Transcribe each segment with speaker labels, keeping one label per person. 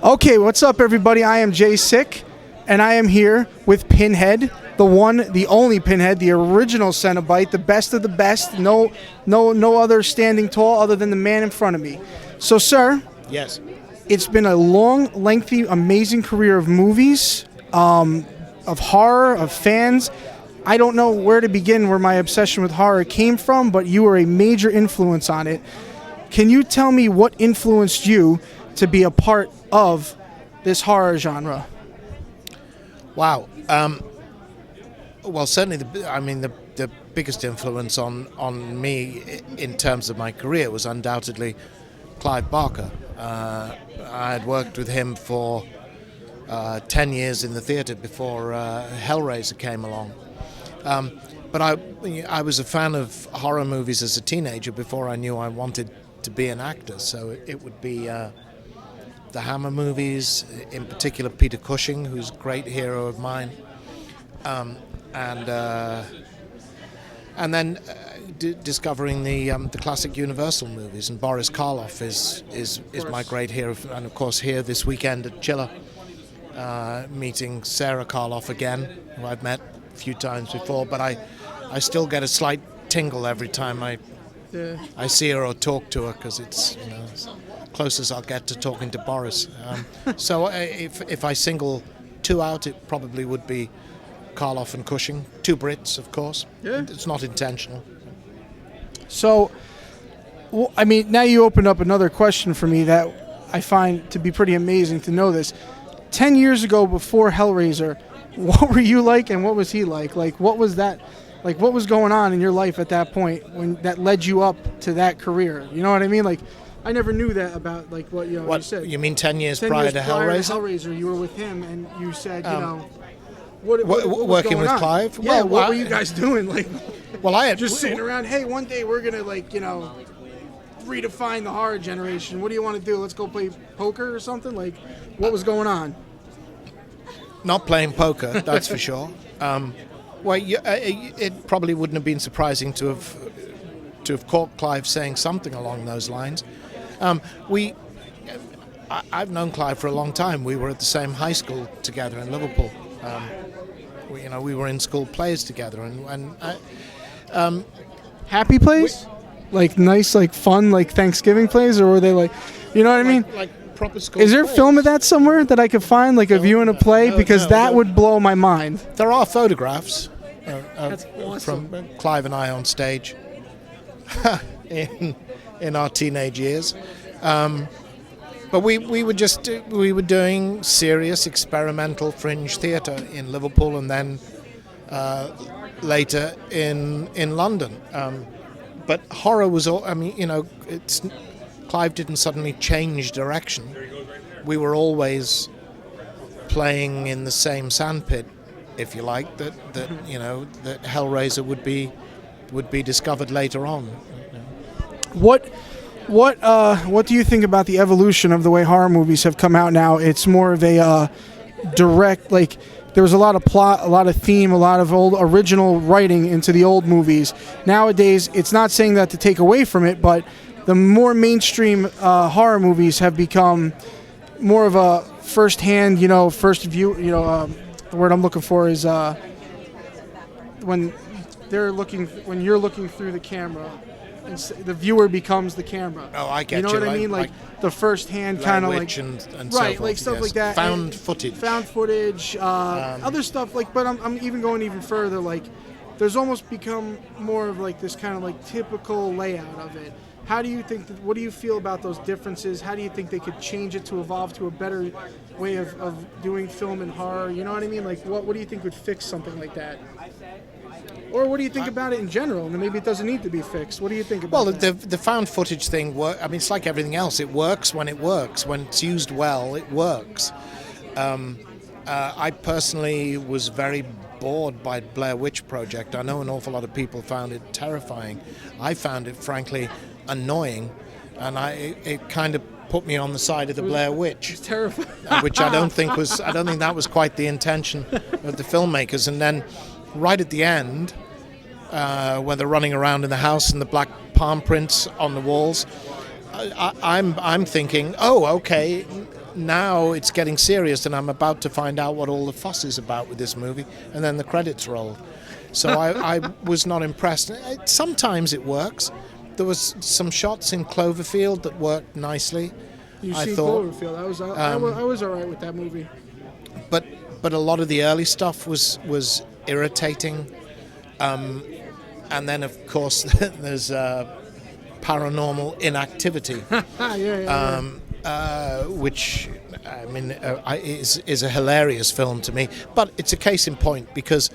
Speaker 1: Okay, what's up, everybody? I am Jaysick, and I am here with Pinhead, the one, the only Pinhead, the original Cenobite, the best of the best. No other standing tall other than the man in front of me. So, sir,
Speaker 2: Yes.
Speaker 1: it's been a long, lengthy, amazing career of movies, of horror, of fans. I don't know where to begin where my obsession with horror came from, but you were a major influence on it. Can you tell me what influenced you to be a part of this horror genre?
Speaker 2: Wow. Well, certainly, the biggest influence on me in terms of my career was undoubtedly Clive Barker. I had worked with him for 10 years in the theatre before Hellraiser came along. But I was a fan of horror movies as a teenager before I knew I wanted to be an actor. So it would be the Hammer movies, in particular Peter Cushing, who's a great hero of mine, and then discovering the classic Universal movies. And Boris Karloff is my great hero, and of course here this weekend at Chiller, meeting Sarah Karloff again, who I've met a few times before, but I still get a slight tingle every time I see her or talk to her, because it's as close as I'll get to talking to Boris. So if I single two out, it probably would be Karloff and Cushing. Two Brits, of course. Yeah. It's not intentional.
Speaker 1: So, I mean, now you opened up another question for me that I find to be pretty amazing to know this. 10 years ago, before Hellraiser, what were you like and what was he like? Like, what was that? Like, what was going on in your life at that point when that led you up to that career? You know what I mean? Like, I never knew that about, like, what you said.
Speaker 2: You mean 10 years prior to Hellraiser?
Speaker 1: Hellraiser, you were with him and you said,
Speaker 2: what working with
Speaker 1: on?
Speaker 2: Clive?
Speaker 1: Yeah, well, what were you guys doing? Like,
Speaker 2: well, I had
Speaker 1: just sitting around. Hey, one day we're gonna redefine the horror generation. What do you want to do? Let's go play poker or something. Like, what was going on?
Speaker 2: Not playing poker, that's for sure. Well, it probably wouldn't have been surprising to have caught Clive saying something along those lines. I've known Clive for a long time. We were at the same high school together in Liverpool. We were in school plays together, and
Speaker 1: happy plays, like nice, like fun, like Thanksgiving plays, or were they like, you know what I mean?
Speaker 2: Like proper school.
Speaker 1: Is there
Speaker 2: plays.
Speaker 1: Film of that somewhere that I could find, like a view in a play? Because that would blow my mind.
Speaker 2: There are photographs
Speaker 1: That's awesome.
Speaker 2: from Clive and I on stage in our teenage years. But we were doing serious experimental fringe theatre in Liverpool, and then later in London. But horror was all. I mean, Clive didn't suddenly change direction. We were always playing in the same sandpit, if you like. That Hellraiser would be discovered later on.
Speaker 1: What do you think about the evolution of the way horror movies have come out now? It's more of a direct, like, there was a lot of plot, a lot of theme, a lot of old original writing into the old movies. Nowadays, it's not saying that to take away from it, but the more mainstream horror movies have become more of a first-hand, first view, the word I'm looking for is when you're looking through the camera. And the viewer becomes the camera.
Speaker 2: Oh, I get you.
Speaker 1: You know what I mean? Like the first-hand kind of like,
Speaker 2: and
Speaker 1: right,
Speaker 2: so forth,
Speaker 1: like stuff
Speaker 2: yes.
Speaker 1: like that.
Speaker 2: Found footage,
Speaker 1: other stuff. Like, but I'm even going even further. Like, there's almost become more of like this kind of like typical layout of it. How do you think? What do you feel about those differences? How do you think they could change it to evolve to a better way of doing film and horror? You know what I mean? Like, what do you think would fix something like that? Or what do you think about it in general? And maybe it doesn't need to be fixed. What do you think about that?
Speaker 2: Well, the found footage thing, it's like everything else. It works when it works. When it's used well, it works. I personally was very bored by Blair Witch Project. I know an awful lot of people found it terrifying. I found it, frankly, annoying. And it kind of put me on the side of the Blair Witch.
Speaker 1: It's terrifying.
Speaker 2: Which I don't think that was quite the intention of the filmmakers. And then right at the end, when they're running around in the house and the black palm prints on the walls, I'm thinking, oh, okay, now it's getting serious, and I'm about to find out what all the fuss is about with this movie, and then the credits rolled. So I was not impressed. Sometimes it works. There was some shots in Cloverfield that worked nicely.
Speaker 1: You
Speaker 2: I
Speaker 1: see
Speaker 2: thought,
Speaker 1: Cloverfield. I was all right with that movie.
Speaker 2: but a lot of the early stuff was irritating. And then, of course, there's Paranormal Inactivity, which I mean is a hilarious film to me. But it's a case in point because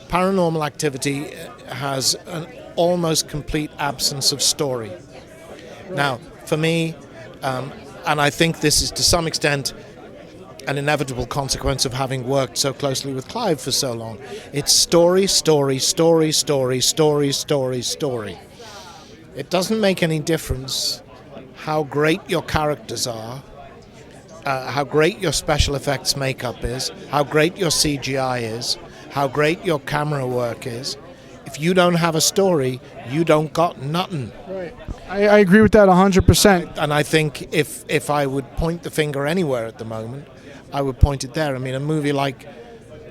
Speaker 2: Paranormal Activity has an almost complete absence of story. Right. Now, for me, and I think this is to some extent an inevitable consequence of having worked so closely with Clive for so long. It's story, story, story, story, story, story, story. It doesn't make any difference how great your characters are, how great your special effects makeup is, how great your CGI is, how great your camera work is. If you don't have a story, you don't got nothing.
Speaker 1: Right. I agree with that 100%.
Speaker 2: And I think if I would point the finger anywhere at the moment, I would point it there. I mean, a movie like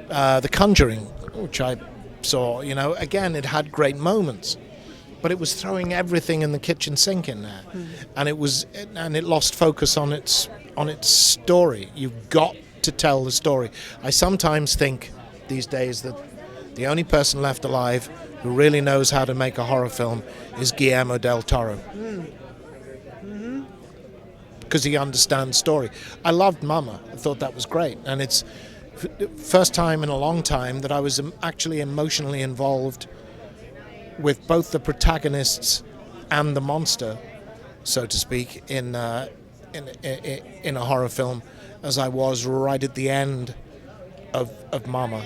Speaker 2: The Conjuring, which I saw, again, it had great moments, but it was throwing everything in the kitchen sink in there, and it lost focus on its story. You've got to tell the story. I sometimes think these days that the only person left alive who really knows how to make a horror film is Guillermo del Toro. Because he understands story. I loved Mama. I thought that was great. And it's first time in a long time that I was actually emotionally involved with both the protagonists and the monster, so to speak, in a horror film, as I was right at the end of Mama.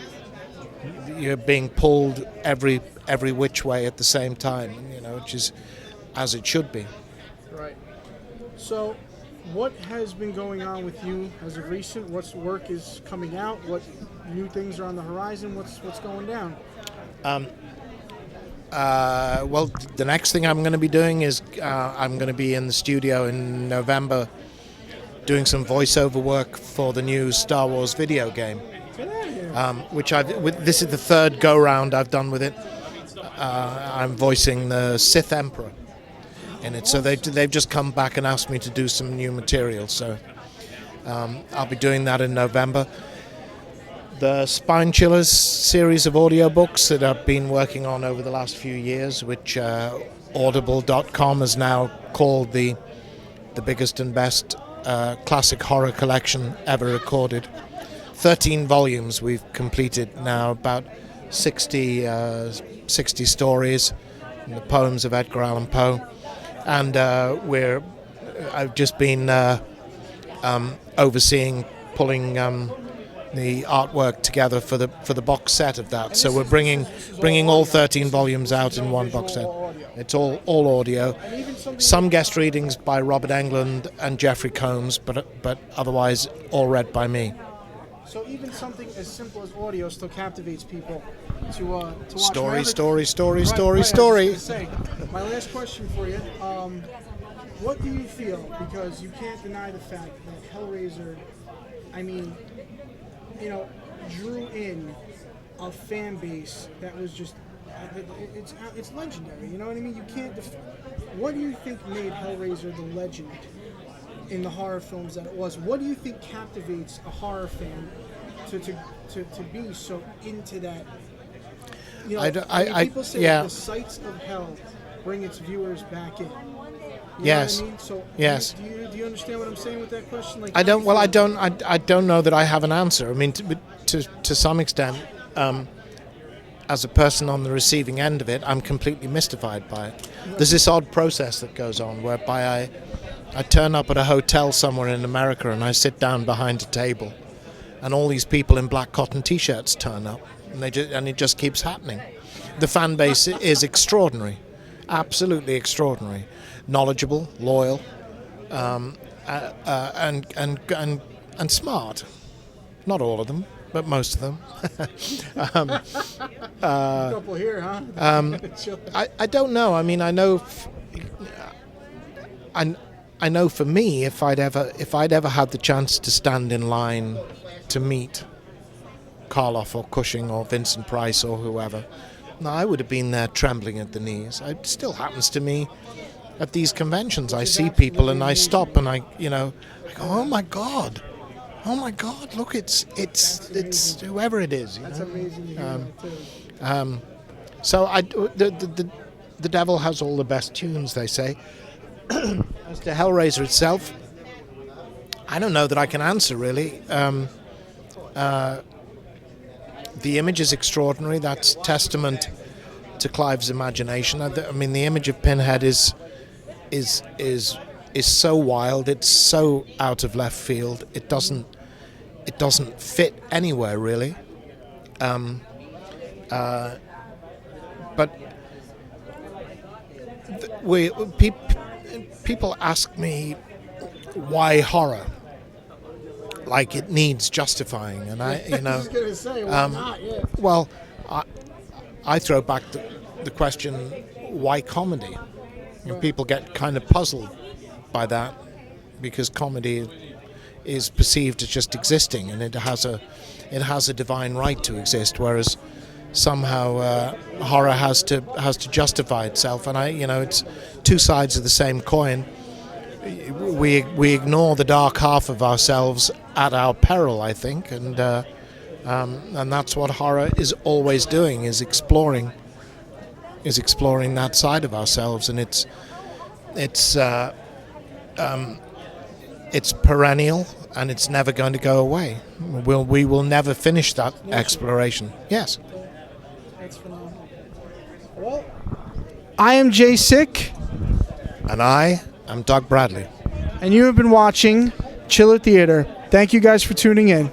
Speaker 2: You're being pulled every which way at the same time, which is as it should be.
Speaker 1: Right. So, what has been going on with you as of recent? What work is coming out? What new things are on the horizon? What's going down?
Speaker 2: Well, the next thing I'm going to be doing is I'm going to be in the studio in November doing some voiceover work for the new Star Wars video game, which this is the third go-round I've done with it. I'm voicing the Sith Emperor in it, so they've just come back and asked me to do some new material, so I'll be doing that in November. The Spine Chillers series of audiobooks that I've been working on over the last few years, which Audible.com has now called the biggest and best classic horror collection ever recorded. 13 volumes we've completed now, about 60 stories, and the poems of Edgar Allan Poe. And I've just been overseeing pulling the artwork together for the box set of that. So we're bringing all 13 volumes out in one box set. It's all audio. Some guest readings by Robert Englund and Jeffrey Combs, but otherwise all read by me.
Speaker 1: So even something as simple as audio still captivates people to watch.
Speaker 2: Story.
Speaker 1: I was say, my last question for you: what do you feel? Because you can't deny the fact that Hellraiser, drew in a fan base that was just it's legendary. You know what I mean? You can't. What do you think made Hellraiser the legend in the horror films that it was? What do you think captivates a horror fan to be so into that? People say the sights of hell bring its viewers back in. You know what I mean? So
Speaker 2: yes.
Speaker 1: Do you understand what I'm saying with that question? Like,
Speaker 2: I don't. Well, I don't know that I have an answer. I mean, to some extent, as a person on the receiving end of it, I'm completely mystified by it. There's this odd process that goes on whereby I turn up at a hotel somewhere in America and I sit down behind a table, and all these people in black cotton T-shirts turn up, and it just keeps happening. The fan base is extraordinary, absolutely extraordinary, knowledgeable, loyal, and smart. Not all of them, but most of them.
Speaker 1: A couple here, huh?
Speaker 2: I don't know. I mean, I I know for me, if I'd ever had the chance to stand in line to meet Karloff or Cushing or Vincent Price or whoever, no, I would have been there trembling at the knees. It still happens to me at these conventions. I see people and I stop and I go, oh my God, look, it's whoever it is.
Speaker 1: That's amazing.
Speaker 2: So the devil has all the best tunes, they say. As to Hellraiser itself, I don't know that I can answer really. The image is extraordinary. That's testament to Clive's imagination. I mean, the image of Pinhead is so wild. It's so out of left field. It doesn't fit anywhere really. But people ask me why horror, like it needs justifying, and I
Speaker 1: was gonna say, why not? Yeah.
Speaker 2: well, I throw back the question, why comedy? People get kind of puzzled by that because comedy is perceived as just existing, and it has a divine right to exist, whereas somehow horror has to justify itself, and it's two sides of the same coin. We ignore the dark half of ourselves at our peril, I think, and that's what horror is always doing, is exploring that side of ourselves, and it's perennial, and it's never going to go away. We will never finish that exploration. Yes.
Speaker 1: That's phenomenal. Well, I am Jaysick.
Speaker 2: And I am Doug Bradley.
Speaker 1: And you have been watching Chiller Theater. Thank you guys for tuning in.